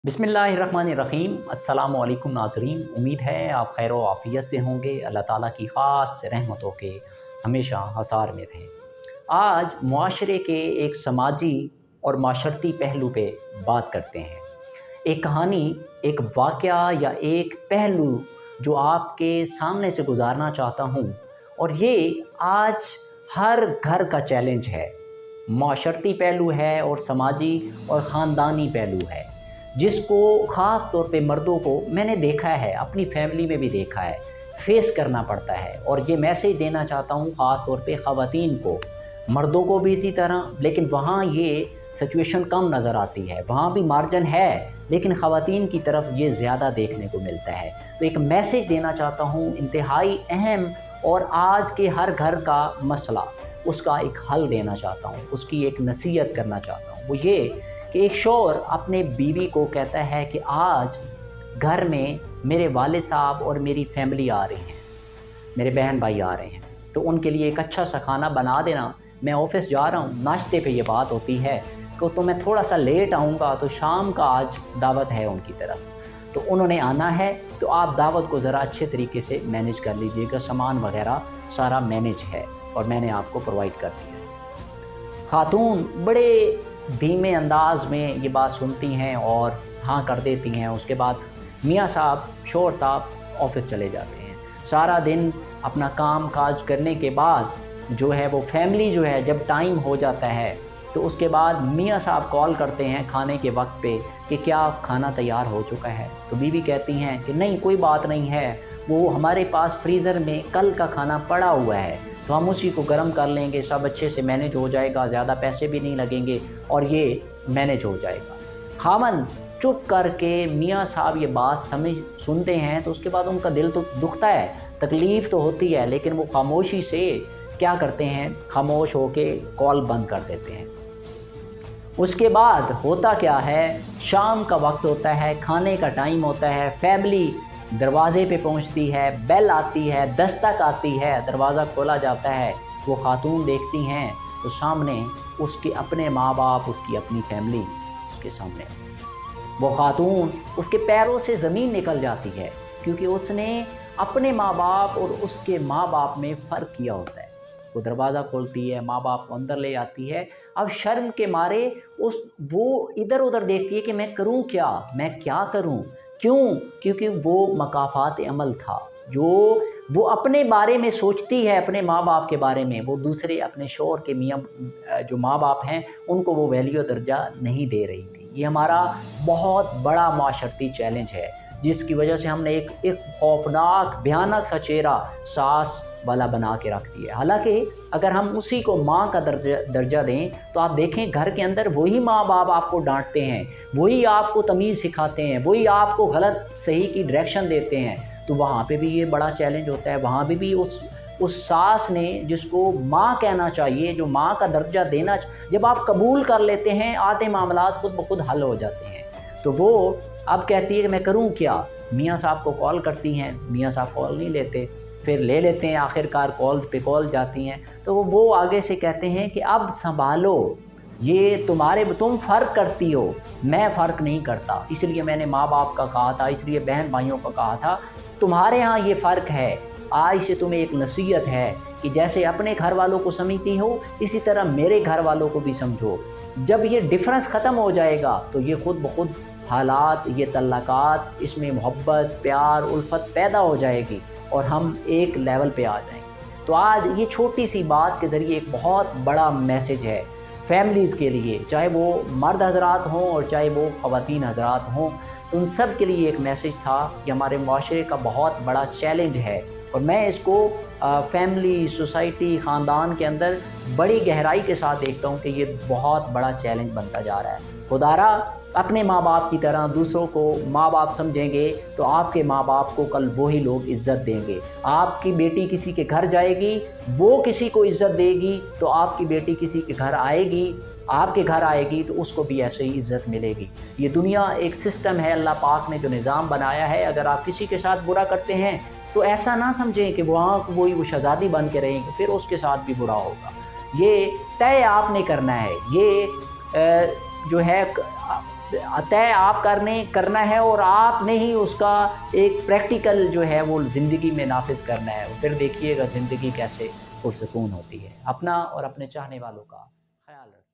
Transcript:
बिस्मिल्लाहिर्रहमानिर्रहीम। अस्सलामु अलैकुम नाज़रीन, उम्मीद है आप खैर व आफ़ियत से होंगे। अल्लाह ताला की ख़ास रहमतों के हमेशा हसार में रहें। आज मुआशरे के एक समाजी और माशरती पहलू पे बात करते हैं। एक कहानी, एक वाक़या या एक पहलू जो आपके सामने से गुज़ारना चाहता हूँ, और ये आज हर घर का चैलेंज है। माशरती पहलू है और समाजी और ख़ानदानी पहलू है, जिसको ख़ास तौर पे मर्दों को मैंने देखा है, अपनी फैमिली में भी देखा है, फेस करना पड़ता है। और ये मैसेज देना चाहता हूँ ख़ास तौर पे ख़वातीन को, मर्दों को भी इसी तरह, लेकिन वहाँ ये सिचुएशन कम नज़र आती है। वहाँ भी मार्जिन है, लेकिन ख़वातीन की तरफ ये ज़्यादा देखने को मिलता है। तो एक मैसेज देना चाहता हूँ इंतहाई अहम, और आज के हर घर का मसला, उसका एक हल देना चाहता हूँ, उसकी एक नसीहत करना चाहता हूँ। वो ये कि एक शौहर अपने बीवी को कहता है कि आज घर में मेरे वालिद साहब और मेरी फैमिली आ रही हैं, मेरे बहन भाई आ रहे हैं, तो उनके लिए एक अच्छा सा खाना बना देना। मैं ऑफ़िस जा रहा हूँ, नाश्ते पे ये बात होती है कि तो मैं थोड़ा सा लेट आऊँगा, तो शाम का आज दावत है उनकी तरफ, तो उन्होंने आना है, तो आप दावत को ज़रा अच्छे तरीके से मैनेज कर लीजिएगा। सामान वगैरह सारा मैनेज है और मैंने आपको प्रोवाइड कर दिया है। खातून बड़े धीमे अंदाज में ये बात सुनती हैं और हाँ कर देती हैं। उसके बाद मियाँ साहब, शौहर साहब ऑफ़िस चले जाते हैं। सारा दिन अपना काम काज करने के बाद जो है वो फैमिली जो है, जब टाइम हो जाता है तो उसके बाद मियाँ साहब कॉल करते हैं खाने के वक्त पे कि क्या खाना तैयार हो चुका है। तो बीवी कहती हैं कि नहीं, कोई बात नहीं है, वो हमारे पास फ्रीज़र में कल का खाना पड़ा हुआ है, तो हम उसी को गर्म कर लेंगे, सब अच्छे से मैनेज हो जाएगा, ज़्यादा पैसे भी नहीं लगेंगे और ये मैनेज हो जाएगा। खामन चुप करके मियाँ साहब ये बात सुनते हैं, तो उसके बाद उनका दिल तो दुखता है, तकलीफ़ तो होती है, लेकिन वो खामोशी से क्या करते हैं, खामोश होके कॉल बंद कर देते हैं। उसके बाद होता क्या है, शाम का वक्त होता है, खाने का टाइम होता है, फैमिली दरवाज़े पे पहुंचती है, बेल आती है, दस्तक आती है, दरवाज़ा खोला जाता है। वो खातून देखती हैं तो सामने उसके अपने माँ बाप, उसकी अपनी फैमिली उसके सामने। वो खातून, उसके पैरों से ज़मीन निकल जाती है, क्योंकि उसने अपने माँ बाप और उसके माँ बाप में फ़र्क किया होता है। वो दरवाज़ा खोलती है, माँ बाप को अंदर ले आती है। अब शर्म के मारे वो इधर उधर देखती है कि मैं करूँ क्या, मैं क्या करूँ, क्यों? क्योंकि वो मकाफ़ात अमल था, जो वो अपने बारे में सोचती है, अपने माँ बाप के बारे में। वो दूसरे अपने शौहर के मियाँ जो माँ बाप हैं, उनको वो वैल्यू दर्जा नहीं दे रही थी। ये हमारा बहुत बड़ा माशरती चैलेंज है, जिसकी वजह से हमने एक खौफनाक, भयानक सा चेहरा सास वाला बना के रख दिया। हालांकि अगर हम उसी को माँ का दर्जा दें, तो आप देखें घर के अंदर वही माँ बाप आपको डांटते हैं, वही आपको तमीज़ सिखाते हैं, वही आपको गलत सही की डायरेक्शन देते हैं। तो वहाँ पे भी ये बड़ा चैलेंज होता है। वहाँ भी उस सास ने, जिसको माँ कहना चाहिए, जो माँ का दर्जा देना, जब आप कबूल कर लेते हैं, आधे मामलात खुद ब खुद हल हो जाते हैं। तो वो अब कहती है कि मैं करूँ क्या। मियाँ साहब को कॉल करती हैं, मियाँ साहब कॉल नहीं लेते, फिर ले लेते हैं, आखिरकार कॉल्स पे कॉल जाती हैं। तो वो आगे से कहते हैं कि अब संभालो, ये तुम फ़र्क करती हो, मैं फ़र्क नहीं करता, इसलिए मैंने माँ बाप का कहा था, इसलिए बहन भाइयों का कहा था। तुम्हारे यहाँ ये फ़र्क है। आज से तुम्हें एक नसीहत है कि जैसे अपने घर वालों को समझती हो, इसी तरह मेरे घर वालों को भी समझो। जब ये डिफरेंस ख़त्म हो जाएगा, तो ये खुद ब खुद हालात, ये तल्लाक़ात, इसमें मोहब्बत, प्यार, उल्फत पैदा हो जाएगी और हम एक लेवल पे आ जाएंगे। तो आज ये छोटी सी बात के ज़रिए एक बहुत बड़ा मैसेज है फैमिलीज़ के लिए, चाहे वो मर्द हज़रात हों और चाहे वो ख़वातीन हज़रात हों। उन सब के लिए एक मैसेज था कि हमारे माशरे का बहुत बड़ा चैलेंज है, और मैं इसको फैमिली, सोसाइटी, ख़ानदान के अंदर बड़ी गहराई के साथ देखता हूँ कि ये बहुत बड़ा चैलेंज बनता जा रहा है। खुदारा अपने माँ बाप की तरह दूसरों को माँ बाप समझेंगे, तो आपके माँ बाप को कल वही लोग इज़्ज़त देंगे। आपकी बेटी किसी के घर जाएगी, वो किसी को इज़्ज़त देगी, तो आपकी बेटी किसी के घर आएगी, आपके घर आएगी, तो उसको भी ऐसे ही इज़्ज़त मिलेगी। ये दुनिया एक सिस्टम है, अल्लाह पाक ने जो निज़ाम बनाया है। अगर आप किसी के साथ बुरा करते हैं, तो ऐसा ना समझें कि वहाँ वो शहज़ादी बन के रहेंगे, फिर उसके साथ भी बुरा होगा। ये तय आपने करना है। ये जो है طے آپ کرنا ہے اور آپ نے ہی اس کا ایک پریکٹیکل جو ہے وہ زندگی میں نافذ کرنا ہے، پھر دیکھیے گا زندگی کیسے پرسکون ہوتی ہے۔ اپنا اور اپنے چاہنے والوں کا خیال رکھیں۔